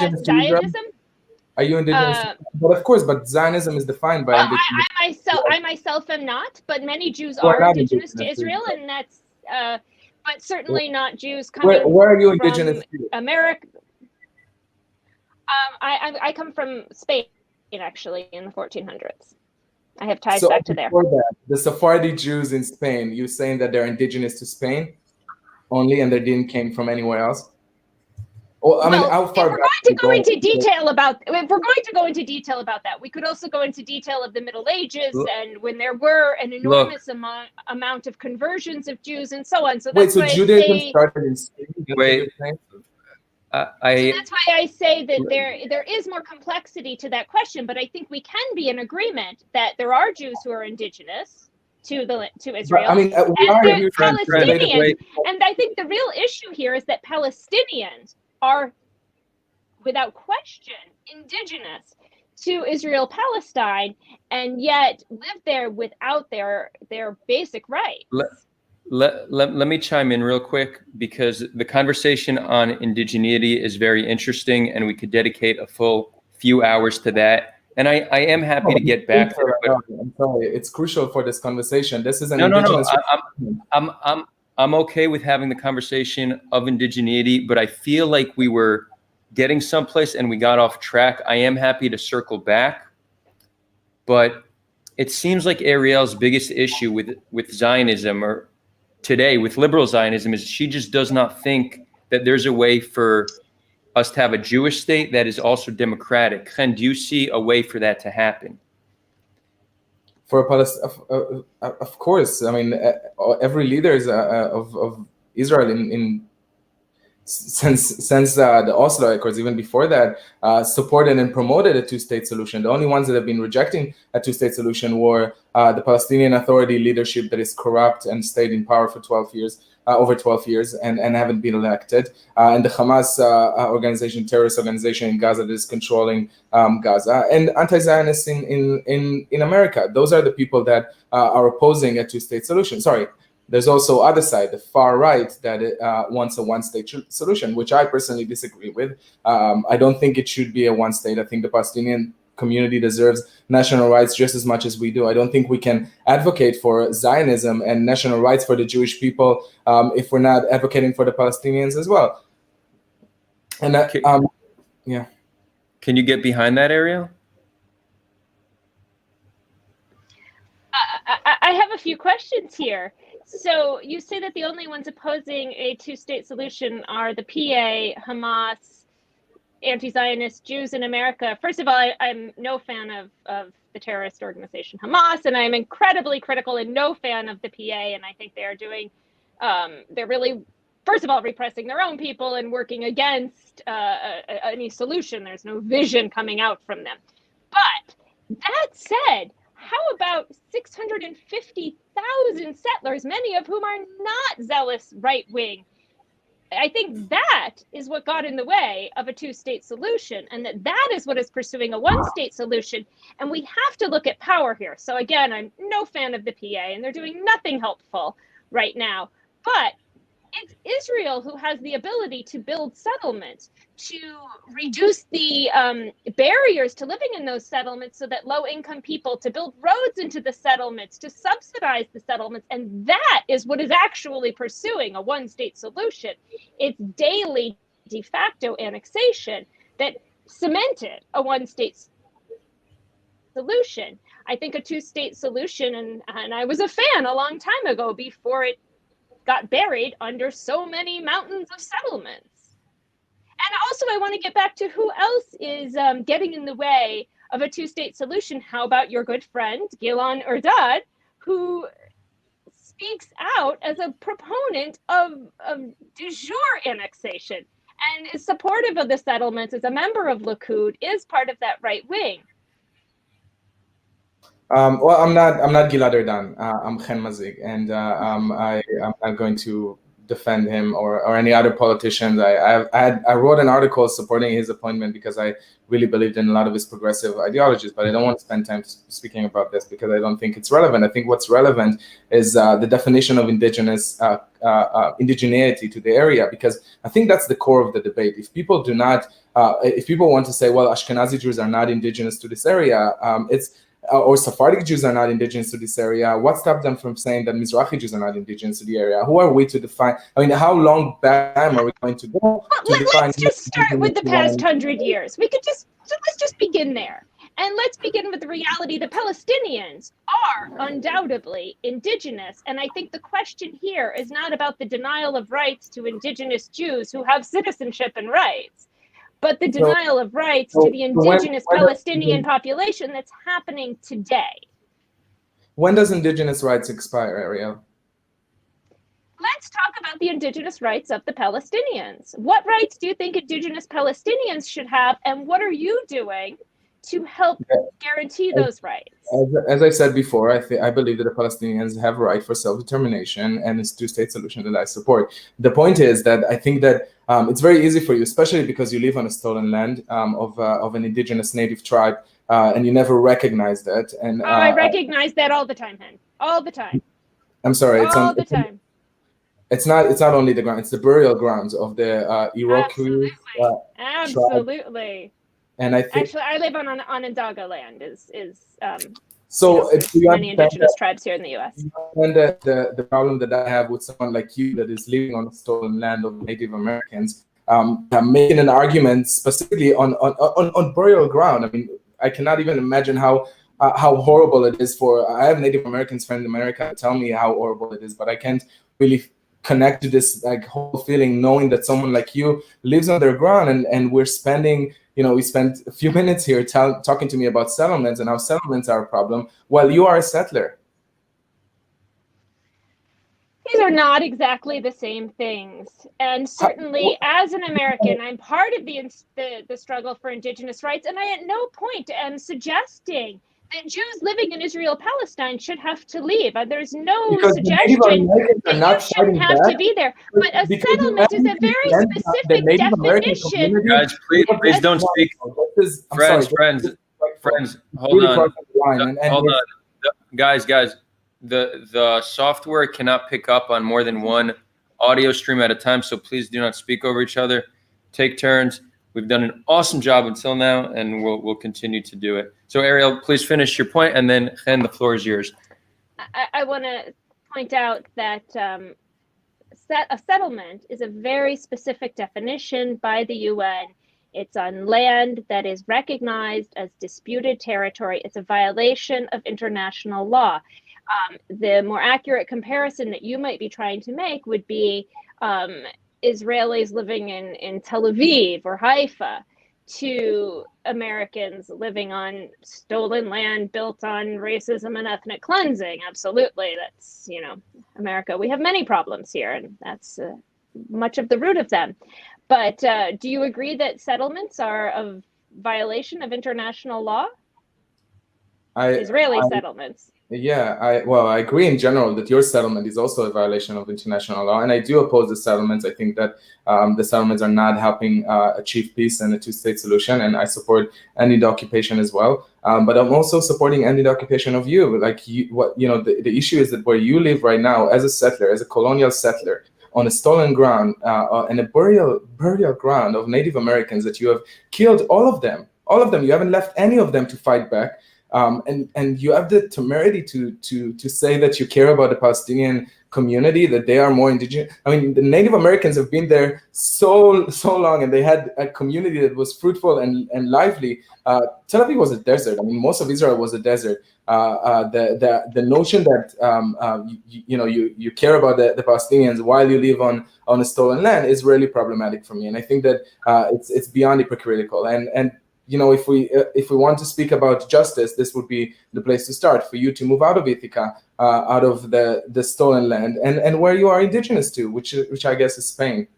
indigenous to Israel? Zionism? Are you indigenous? But of course, but Zionism is defined by indigenous. I myself am not, but many Jews You are are not indigenous to Israel, and that's, but certainly not Jews Where coming are you from indigenous to? America. I come from Spain, actually, in the 1400s. I have ties So back to there. before that, the Sephardi Jews in Spain, you're saying that they're indigenous to Spain only, and they didn't came from anywhere else? Well, I mean, how far if we're back going to go into detail about, if we're going to go into detail about that, we could also go into detail of the Middle Ages and when there were an enormous amount of conversions of Jews and so on. So that's wait, so Judaism started in Spain? Wait. So that's why I say that there is more complexity to that question, but I think we can be in agreement that there are Jews who are indigenous to Israel. But, I mean, and Palestinians, and I think the real issue here is that Palestinians are, without question, indigenous to Israel-Palestine, and yet live there without their basic rights. Let me chime in real quick, because the conversation on indigeneity is very interesting, and we could dedicate a full few hours to that. And I am happy to get back to it. I'm sorry, it's crucial for this conversation. This is an indigenous. I'm okay with having the conversation of indigeneity, but I feel like we were getting someplace and we got off track. I am happy to circle back, but it seems like Ariel's biggest issue with Zionism, or today with liberal Zionism, is she just does not think that there's a way for us to have a Jewish state that is also democratic. Chen, do you see a way for that to happen? For of course. I mean, every leader of Israel since the Oslo Accords, even before that, supported and promoted a two-state solution. The only ones that have been rejecting a two-state solution were the Palestinian Authority leadership that is corrupt and stayed in power for 12 years, over 12 years, and haven't been elected, and the Hamas terrorist organization in Gaza that is controlling Gaza, and anti-Zionists in America. Those are the people that are opposing a two-state solution. Sorry. There's also other side, the far right, that wants a one-state solution, which I personally disagree with. I don't think it should be a one-state. I think the Palestinian community deserves national rights just as much as we do. I don't think we can advocate for Zionism and national rights for the Jewish people if we're not advocating for the Palestinians as well. And yeah. Can you get behind that, Ariel? I have a few questions here. So you say that the only ones opposing a two-state solution are the PA, Hamas, anti-Zionist Jews in America. First of all, I'm no fan of the terrorist organization Hamas, and I'm incredibly critical and no fan of the PA, and I think they're doing, they're really, first of all, repressing their own people and working against any solution. There's no vision coming out from them. But that said, how about 650,000 settlers, many of whom are not zealous right-wing? I think that is what got in the way of a two-state solution, and that is what is pursuing a one-state solution. And we have to look at power here. So again, I'm no fan of the PA, and they're doing nothing helpful right now. But it's Israel who has the ability to build settlements, to reduce the barriers to living in those settlements so that low-income people, to build roads into the settlements, to subsidize the settlements. And that is what is actually pursuing a one-state solution. It's daily de facto annexation that cemented a one-state solution. I think a two-state solution, and I was a fan a long time ago before it got buried under so many mountains of settlements. And also I want to get back to who else is getting in the way of a two-state solution. How about your good friend, Gilon Erdad, who speaks out as a proponent of de jure annexation and is supportive of the settlements, as a member of Likud, is part of that right wing. Well, I'm not Gilad Erdan. I'm Chen Mazzig, and I'm not going to defend him or any other politicians. I wrote an article supporting his appointment because I really believed in a lot of his progressive ideologies, but I don't want to spend time speaking about this because I don't think it's relevant. I think what's relevant is the definition of indigenous indigeneity to the area, because I think that's the core of the debate. If people do not, if people want to say, well, Ashkenazi Jews are not indigenous to this area, or Sephardic Jews are not indigenous to this area, what stopped them from saying that Mizrahi Jews are not indigenous to the area? Who are we to define? I mean, how long back are we going to go to define? Let's just start with the past 100 years. Let's just begin there. And let's begin with the reality that Palestinians are undoubtedly indigenous. And I think the question here is not about the denial of rights to indigenous Jews who have citizenship and rights, but the denial of rights to the indigenous Palestinian population that's happening today. When does indigenous rights expire, Ariel? Let's talk about the indigenous rights of the Palestinians. What rights do you think indigenous Palestinians should have, and what are you doing to help guarantee those rights? As I said before, I believe that the Palestinians have a right for self-determination, and it's a two-state solution that I support. The point is that I think that it's very easy for you, especially because you live on a stolen land of an indigenous native tribe, and you never recognize that. And I recognize that all the time, Hen. All the time. I'm sorry. All the time. It's not only the ground; it's the burial grounds of the Iroquois. Absolutely. And I think actually, I live on Onondaga land. So many indigenous tribes here in the U.S. And the problem that I have with someone like you that is living on the stolen land of Native Americans, making an argument specifically on burial ground. I mean, I cannot even imagine how horrible it is for. I have Native Americans friends in America tell me how horrible it is, but I can't really connect to this whole feeling knowing that someone like you lives on their ground, and we're spending. We spent a few minutes here talking to me about settlements and how settlements are a problem while you are a settler. These are not exactly the same things. And certainly as an American, I'm part of the struggle for indigenous rights. And I at no point am suggesting that Jews living in Israel-Palestine should have to leave. There's no suggestion that you shouldn't have to be there. But a settlement is a very specific definition. Guys, please don't speak. Friends, hold on. Hold on. Guys, the software cannot pick up on more than one audio stream at a time, so please do not speak over each other. Take turns. We've done an awesome job until now, and we'll continue to do it. So, Ariel, please finish your point, and then, Chen, the floor is yours. I want to point out that a settlement is a very specific definition by the UN. It's on land that is recognized as disputed territory. It's a violation of international law. The more accurate comparison that you might be trying to make would be Israelis living in Tel Aviv or Haifa to Americans living on stolen land built on racism and ethnic cleansing. Absolutely. That's, America. We have many problems here, and that's much of the root of them. But do you agree that settlements are a violation of international law? Israeli settlements. Yeah, I agree in general that your settlement is also a violation of international law, and I do oppose the settlements. I think that the settlements are not helping achieve peace and a two-state solution, and I support ending the occupation as well. But I'm also supporting ending the occupation of you. The issue is that where you live right now as a settler, as a colonial settler, on a stolen ground and a burial ground of Native Americans that you have killed all of them. You haven't left any of them to fight back. And you have the temerity to say that you care about the Palestinian community, that they are more indigenous. I mean, the Native Americans have been there so long, and they had a community that was fruitful and lively. Tel Aviv was a desert. I mean, most of Israel was a desert. The notion that you care about the Palestinians while you live on a stolen land is really problematic for me, and I think that it's beyond hypocritical. And if we want to speak about justice, this would be the place to start for you to move out of Ithaca, out of the stolen land, and where you are indigenous to, which I guess is Spain.